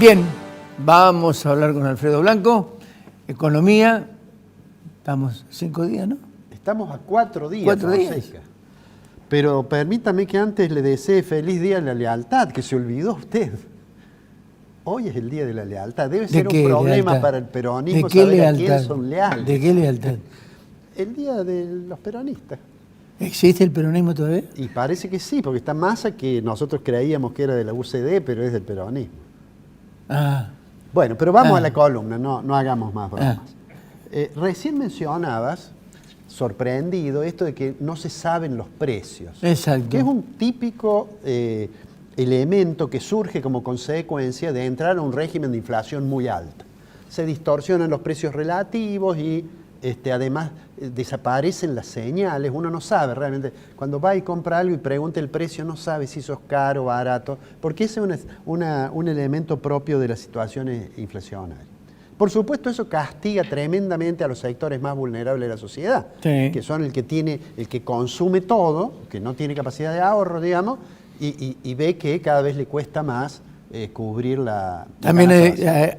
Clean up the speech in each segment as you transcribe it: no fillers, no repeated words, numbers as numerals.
Bien, vamos a hablar con Alfredo Blanco, economía. Estamos 5 días, ¿no? Estamos a 4 días. 4 días. Fonseca. Pero permítame que antes le desee feliz día de la lealtad, que se olvidó usted. Hoy es el día de la lealtad. Debe ser un problema para el peronismo saber a quién son leales. ¿De qué lealtad? El día de los peronistas. ¿Existe el peronismo todavía? Y parece que sí, porque está Massa, que nosotros creíamos que era de la UCD, pero es del peronismo. Ah. Bueno, pero vamos a la columna, no hagamos más bromas. Recién mencionabas, sorprendido, esto de que no se saben los precios. Exacto. Que es un típico elemento que surge como consecuencia de entrar a un régimen de inflación muy alta. Se distorsionan los precios relativos y además desaparecen las señales. Uno no sabe realmente, cuando va y compra algo y pregunta el precio, no sabe si eso es caro o barato, porque ese es un elemento propio de las situaciones inflacionarias. Por supuesto, eso castiga tremendamente a los sectores más vulnerables de la sociedad, sí, que son el que consume todo, que no tiene capacidad de ahorro, digamos, y ve que cada vez le cuesta más cubrir la... También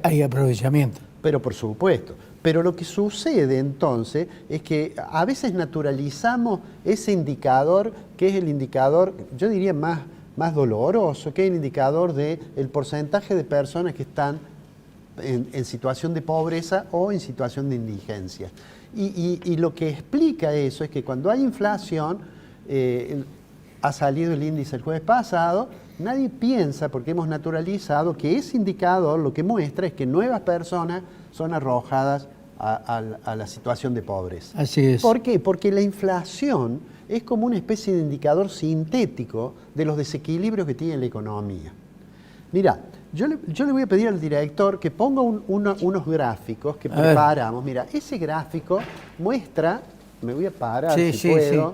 hay aprovechamiento. Pero por supuesto. Pero lo que sucede entonces es que a veces naturalizamos ese indicador, que es el indicador, yo diría más doloroso, que es el indicador del porcentaje de personas que están en situación de pobreza o en situación de indigencia. Y lo que explica eso es que cuando hay inflación, ha salido el índice el jueves pasado, nadie piensa, porque hemos naturalizado, que ese indicador lo que muestra es que nuevas personas son arrojadas a la situación de pobreza. Así es. ¿Por qué? Porque la inflación es como una especie de indicador sintético de los desequilibrios que tiene la economía. Mira, yo le voy a pedir al director que ponga unos gráficos que preparamos. Mira, ese gráfico muestra, me voy a parar si puedo,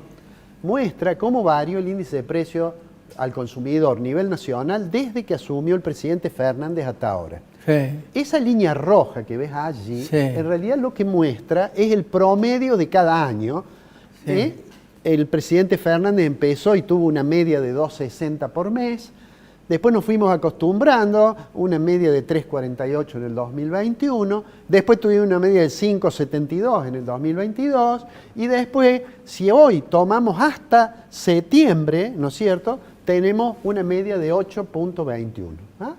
muestra cómo varió el índice de precio al consumidor a nivel nacional desde que asumió el presidente Fernández hasta ahora. Sí. Esa línea roja que ves allí, en realidad lo que muestra es el promedio de cada año. Sí. El presidente Fernández empezó y tuvo una media de 2,60 por mes. Después nos fuimos acostumbrando, una media de 3,48 en el 2021. Después tuvimos una media de 5,72 en el 2022. Y después, si hoy tomamos hasta septiembre, ¿no es cierto?, tenemos una media de 8,21. ¿Ah?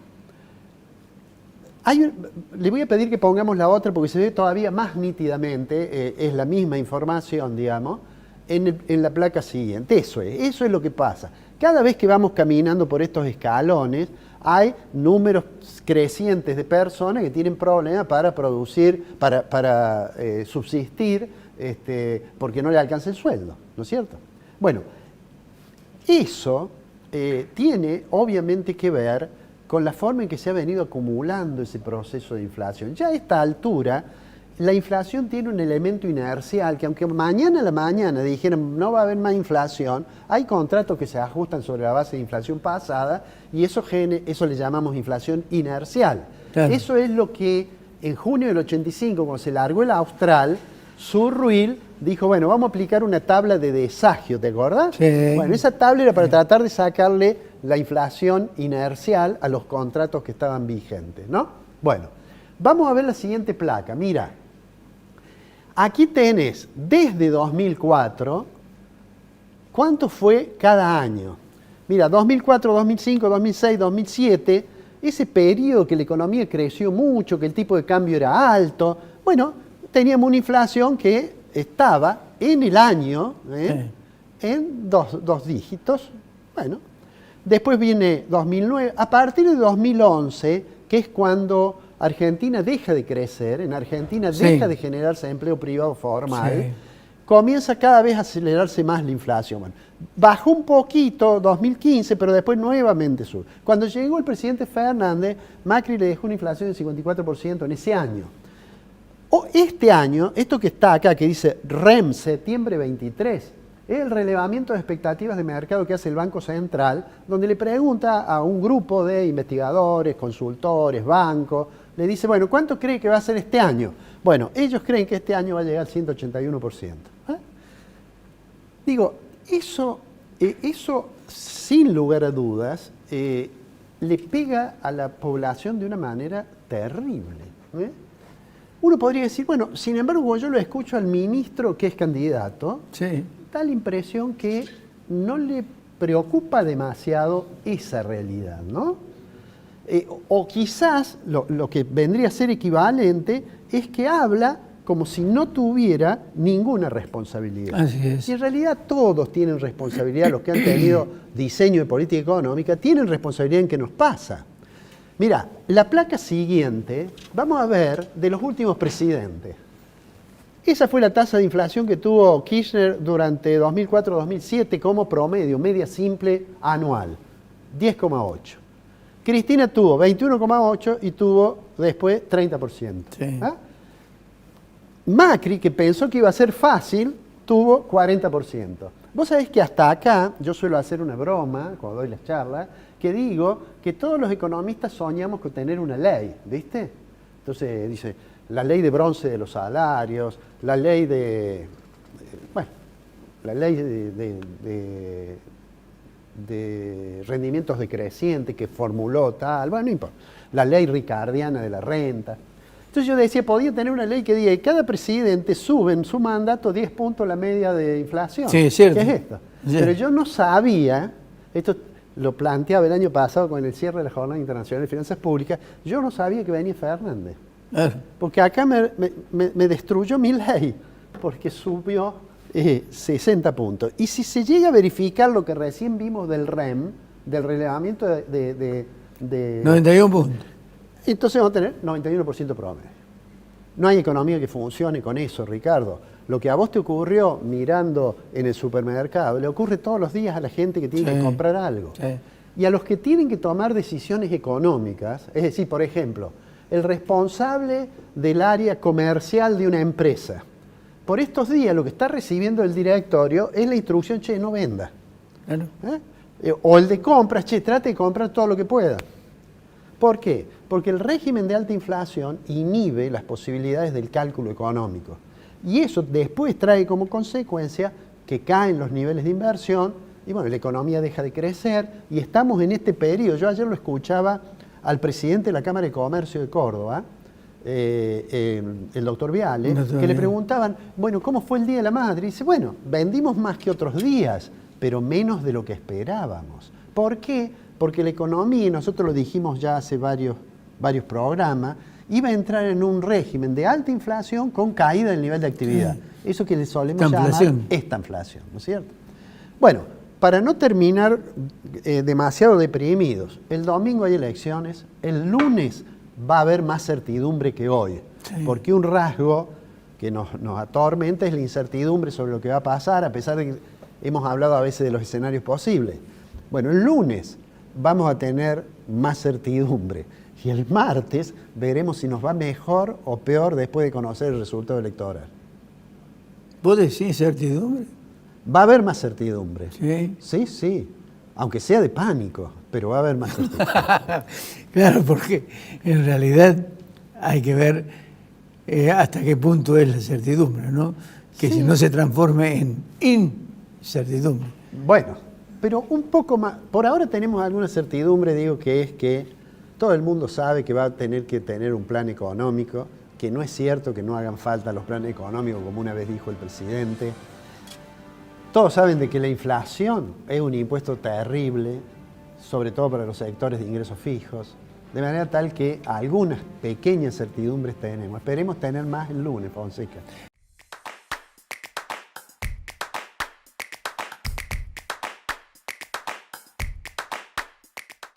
Le voy a pedir que pongamos la otra porque se ve todavía más nítidamente, es la misma información, digamos, en la placa siguiente. Eso es lo que pasa. Cada vez que vamos caminando por estos escalones, hay números crecientes de personas que tienen problemas para producir, para subsistir, porque no le alcanza el sueldo, ¿no es cierto? Bueno, eso tiene obviamente que ver con la forma en que se ha venido acumulando ese proceso de inflación. Ya a esta altura, la inflación tiene un elemento inercial que aunque mañana a la mañana dijeran no va a haber más inflación, hay contratos que se ajustan sobre la base de inflación pasada y eso le llamamos inflación inercial. Claro. Eso es lo que en junio del 85, cuando se largó el Austral, Zurruil dijo, bueno, vamos a aplicar una tabla de desagio, ¿te acordás? Sí. Bueno, esa tabla era para tratar de sacarle la inflación inercial a los contratos que estaban vigentes, ¿no? Bueno, vamos a ver la siguiente placa, mira. Aquí tenés, desde 2004, ¿cuánto fue cada año? Mira, 2004, 2005, 2006, 2007, ese periodo que la economía creció mucho, que el tipo de cambio era alto, bueno, teníamos una inflación que estaba en el año en dos dígitos. Bueno, después viene 2009, a partir de 2011, que es cuando Argentina deja de crecer, en Argentina deja de generarse empleo privado formal, comienza cada vez a acelerarse más la inflación. Bueno, bajó un poquito 2015, pero después nuevamente sube. Cuando llegó el presidente Fernández, Macri le dejó una inflación del 54% en ese año. Este año, esto que está acá, que dice REM, septiembre 23, es el relevamiento de expectativas de mercado que hace el Banco Central, donde le pregunta a un grupo de investigadores, consultores, bancos, le dice, bueno, ¿cuánto cree que va a ser este año? Bueno, ellos creen que este año va a llegar al 181%. Digo, eso sin lugar a dudas, le pega a la población de una manera terrible. ¿Eh? Uno podría decir, bueno, sin embargo, yo lo escucho al ministro que es candidato, Sí. da la impresión que no le preocupa demasiado esa realidad, ¿no? O quizás lo que vendría a ser equivalente es que habla como si no tuviera ninguna responsabilidad. Así es. Y en realidad todos tienen responsabilidad, los que han tenido diseño de política económica tienen responsabilidad en qué nos pasa. Mira, la placa siguiente, vamos a ver de los últimos presidentes. Esa fue la tasa de inflación que tuvo Kirchner durante 2004-2007 como promedio, media simple anual, 10,8. Cristina tuvo 21,8 y tuvo después 30%. Sí. ¿Ah? Macri, que pensó que iba a ser fácil, tuvo 40%. Vos sabés que hasta acá, yo suelo hacer una broma cuando doy las charlas, que digo que todos los economistas soñamos con tener una ley, ¿viste? Entonces dice, la ley de bronce de los salarios, la ley de... bueno, la ley de rendimientos decrecientes que formuló tal, bueno, no importa, la ley ricardiana de la renta. Entonces yo decía, podía tener una ley que diga que cada presidente sube en su mandato 10 puntos la media de inflación. Sí, es cierto. ¿Qué es esto? Sí. Pero yo no sabía, esto lo planteaba el año pasado con el cierre de la Jornada Internacional de Finanzas Públicas, yo no sabía que venía Fernández. Claro. Porque acá me destruyó mi ley, porque subió 60 puntos. Y si se llega a verificar lo que recién vimos del REM, del relevamiento de 91 puntos. entonces vamos a tener 91% promedio. No hay economía que funcione con eso, Ricardo. Lo que a vos te ocurrió mirando en el supermercado, le ocurre todos los días a la gente que tiene Sí. que comprar algo. Sí. Y a los que tienen que tomar decisiones económicas, es decir, por ejemplo, el responsable del área comercial de una empresa, por estos días lo que está recibiendo el directorio es la instrucción, che, no venda. Claro. O el de compras, che, trate de comprar todo lo que pueda. ¿Por qué? Porque el régimen de alta inflación inhibe las posibilidades del cálculo económico. Y eso después trae como consecuencia que caen los niveles de inversión y bueno, la economía deja de crecer y estamos en este periodo. Yo ayer lo escuchaba al presidente de la Cámara de Comercio de Córdoba, el doctor Viale, que le preguntaban, bueno, ¿cómo fue el Día de la Madre? Y dice, bueno, vendimos más que otros días, pero menos de lo que esperábamos. ¿Por qué? Porque la economía, y nosotros lo dijimos ya hace varios programas, iba a entrar en un régimen de alta inflación con caída del nivel de actividad. Sí. Eso que le solemos llamar esta inflación, ¿no es cierto? Bueno, para no terminar demasiado deprimidos, el domingo hay elecciones, el lunes va a haber más certidumbre que hoy, sí. Porque un rasgo que nos atormenta es la incertidumbre sobre lo que va a pasar, a pesar de que hemos hablado a veces de los escenarios posibles. Bueno, el lunes vamos a tener más certidumbre y el martes veremos si nos va mejor o peor después de conocer el resultado electoral. ¿Vos decís certidumbre? Va a haber más certidumbre. Sí. Sí, sí. Aunque sea de pánico, pero va a haber más certidumbre. Claro, porque en realidad hay que ver hasta qué punto es la certidumbre, ¿no? Que sí. Si no se transforme en incertidumbre. Bueno, pero un poco más. Por ahora tenemos alguna certidumbre, digo, que es que todo el mundo sabe que va a tener que tener un plan económico, que no es cierto que no hagan falta los planes económicos, como una vez dijo el presidente. Todos saben de que la inflación es un impuesto terrible, sobre todo para los sectores de ingresos fijos, de manera tal que algunas pequeñas certidumbres tenemos. Esperemos tener más el lunes, Fonseca.